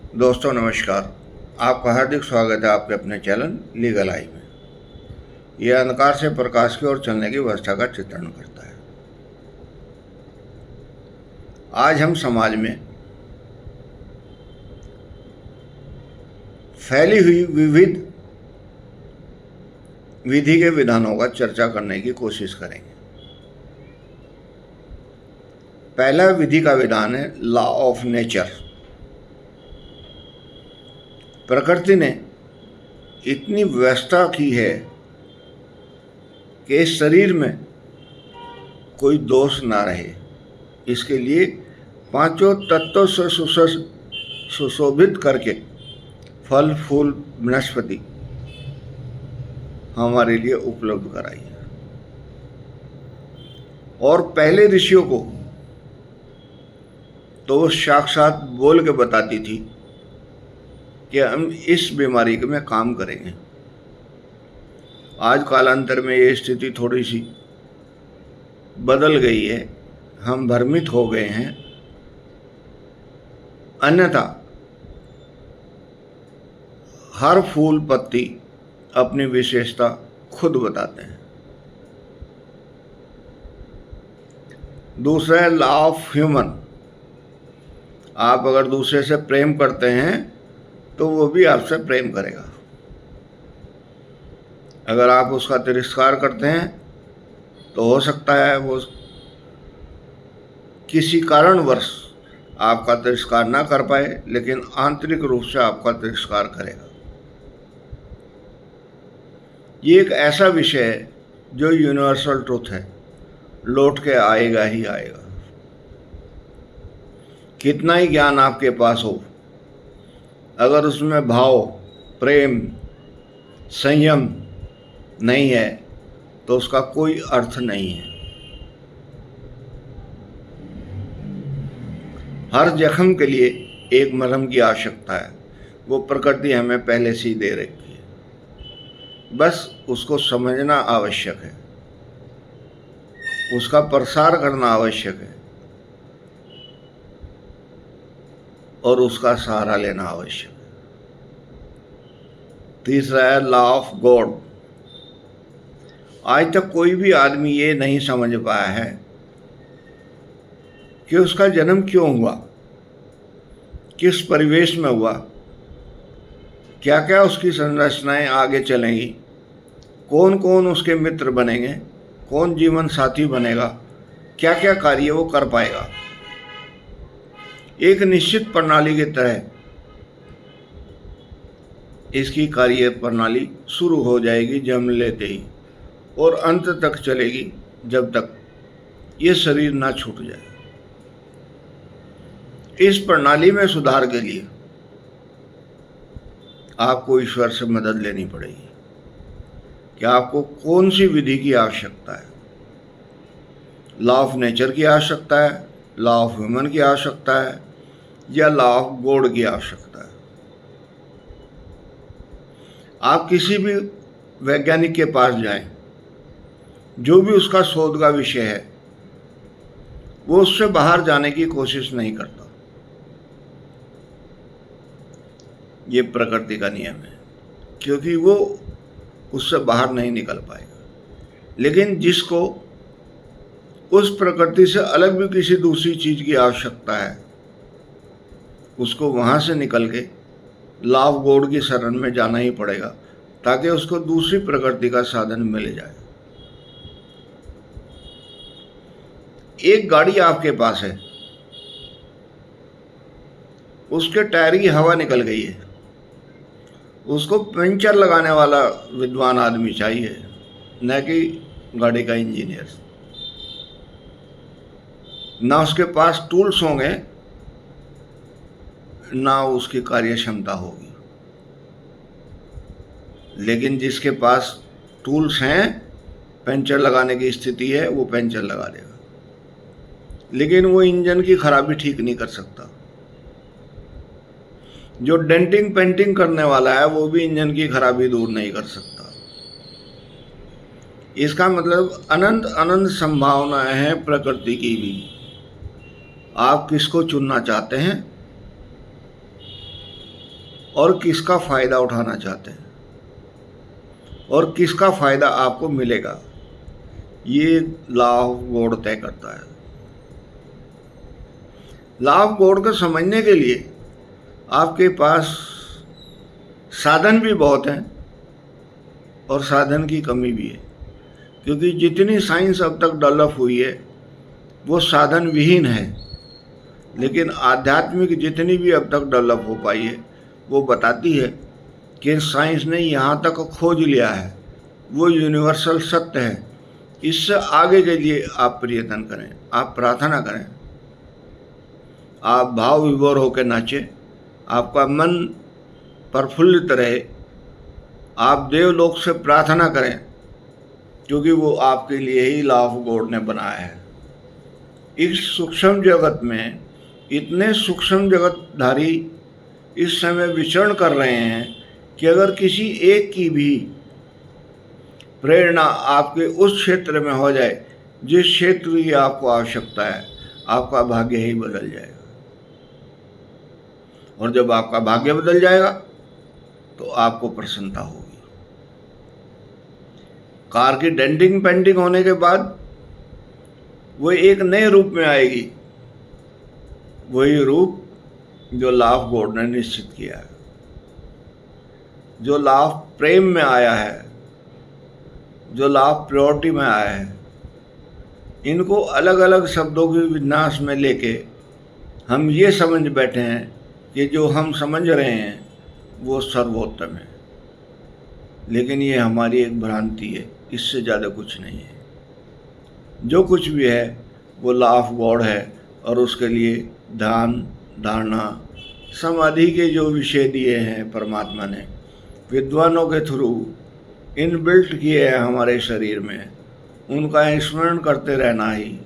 दोस्तों नमस्कार। आपका हार्दिक स्वागत है आपके अपने चैनल लीगल आई में। यह अंधकार से प्रकाश की ओर चलने की व्यवस्था का चित्रण करता है। आज हम समाज में फैली हुई विविध विधि के विधानों का चर्चा करने की कोशिश करेंगे। पहला विधि का विधान है लॉ ऑफ नेचर। प्रकृति ने इतनी व्यवस्था की है कि इस शरीर में कोई दोष ना रहे, इसके लिए पांचों तत्वों से सुशोभित करके फल फूल वनस्पति हमारे लिए उपलब्ध कराई है। और पहले ऋषियों को तो वो साक्षात बोल के बताती थी कि हम इस बीमारी में काम करेंगे। आज कालांतर में ये स्थिति थोड़ी सी बदल गई है, हम भ्रमित हो गए हैं। अन्यथा हर फूल पत्ती अपनी विशेषता खुद बताते हैं। दूसरा है लॉ ऑफ ह्यूमन। आप अगर दूसरे से प्रेम करते हैं तो वो भी आपसे प्रेम करेगा। अगर आप उसका तिरस्कार करते हैं तो हो सकता है वो किसी कारणवश आपका तिरस्कार ना कर पाए, लेकिन आंतरिक रूप से आपका तिरस्कार करेगा। ये एक ऐसा विषय है जो यूनिवर्सल ट्रूथ है, लौट के आएगा ही आएगा। कितना ही ज्ञान आपके पास हो, अगर उसमें भाव, प्रेम, संयम नहीं है तो उसका कोई अर्थ नहीं है। हर जख्म के लिए एक मरहम की आवश्यकता है, वो प्रकृति हमें पहले से ही दे रखी है। बस उसको समझना आवश्यक है, उसका प्रसार करना आवश्यक है और उसका सहारा लेना आवश्यक है। तीसरा है लॉ ऑफ गॉड। आज तक कोई भी आदमी ये नहीं समझ पाया है कि उसका जन्म क्यों हुआ, किस परिवेश में हुआ, क्या क्या उसकी संरचनाएं आगे चलेंगी, कौन कौन उसके मित्र बनेंगे, कौन जीवन साथी बनेगा, क्या क्या कार्य वो कर पाएगा। एक निश्चित प्रणाली की तरह इसकी कार्य प्रणाली शुरू हो जाएगी जन्म लेते ही, और अंत तक चलेगी जब तक ये शरीर ना छूट जाए। इस प्रणाली में सुधार के लिए आपको ईश्वर से मदद लेनी पड़ेगी कि आपको कौन सी विधि की आवश्यकता है। लॉ ऑफ नेचर की आवश्यकता है, लॉ ऑफ ह्यूमन की आवश्यकता है, या लॉ ऑफ गॉड की आवश्यकता है। आप किसी भी वैज्ञानिक के पास जाएं, जो भी उसका शोध का विषय है, वो उससे बाहर जाने की कोशिश नहीं करता। ये प्रकृति का नियम है, क्योंकि वो उससे बाहर नहीं निकल पाएगा। लेकिन जिसको उस प्रकृति से अलग भी किसी दूसरी चीज की आवश्यकता है, उसको वहां से निकल के लॉ ऑफ गॉड की शरण में जाना ही पड़ेगा, ताकि उसको दूसरी प्रकृति का साधन मिल जाए। एक गाड़ी आपके पास है, उसके टायर की हवा निकल गई है, उसको पंचर लगाने वाला विद्वान आदमी चाहिए, न कि गाड़ी का इंजीनियर। ना उसके पास टूल्स होंगे, ना उसकी कार्य क्षमता होगी। लेकिन जिसके पास टूल्स हैं, पंचर लगाने की स्थिति है, वो पंचर लगा देगा। लेकिन वो इंजन की खराबी ठीक नहीं कर सकता। जो डेंटिंग पेंटिंग करने वाला है, वो भी इंजन की खराबी दूर नहीं कर सकता। इसका मतलब अनंत अनंत संभावनाएं हैं प्रकृति की भी। आप किसको चुनना चाहते हैं? और किसका फ़ायदा उठाना चाहते हैं और किसका फ़ायदा आपको मिलेगा, ये लॉ ऑफ गॉड तय करता है। लॉ ऑफ गॉड को समझने के लिए आपके पास साधन भी बहुत हैं और साधन की कमी भी है, क्योंकि जितनी साइंस अब तक डेवलप हुई है वो साधन विहीन है। लेकिन आध्यात्मिक जितनी भी अब तक डेवलप हो पाई है वो बताती है कि साइंस ने यहाँ तक खोज लिया है, वो यूनिवर्सल सत्य है। इससे आगे के लिए आप प्रयत्न करें, आप प्रार्थना करें, आप भाव विभोर होकर नाचें, आपका मन प्रफुल्लित रहे, आप देवलोक से प्रार्थना करें, क्योंकि वो आपके लिए ही लॉ ऑफ गॉड ने बनाया है। इस सूक्ष्म जगत में इतने सूक्ष्म जगतधारी इस समय विचरण कर रहे हैं कि अगर किसी एक की भी प्रेरणा आपके उस क्षेत्र में हो जाए जिस क्षेत्र की आपको आवश्यकता है, आपका भाग्य ही बदल जाएगा। और जब आपका भाग्य बदल जाएगा तो आपको प्रसन्नता होगी। कार की डेंटिंग पेंटिंग होने के बाद वो एक नए रूप में आएगी, वही रूप जो लॉ ऑफ गॉड ने निश्चित किया है, जो लॉ ऑफ प्रेम में आया है, जो लॉ ऑफ प्योरिटी में आया है। इनको अलग अलग शब्दों के विन्यास में लेके हम ये समझ बैठे हैं कि जो हम समझ रहे हैं वो सर्वोत्तम है, लेकिन ये हमारी एक भ्रांति है, इससे ज़्यादा कुछ नहीं है। जो कुछ भी है वो लॉ ऑफ गॉड है और उसके लिए ध्यान, धारणा, समाधि के जो विषय दिए हैं परमात्मा ने विद्वानों के थ्रू इनबिल्ट किए हैं हमारे शरीर में, उनका स्मरण करते रहना ही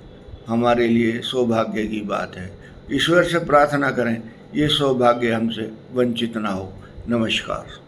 हमारे लिए सौभाग्य की बात है। ईश्वर से प्रार्थना करें ये सौभाग्य हमसे वंचित ना हो। नमस्कार।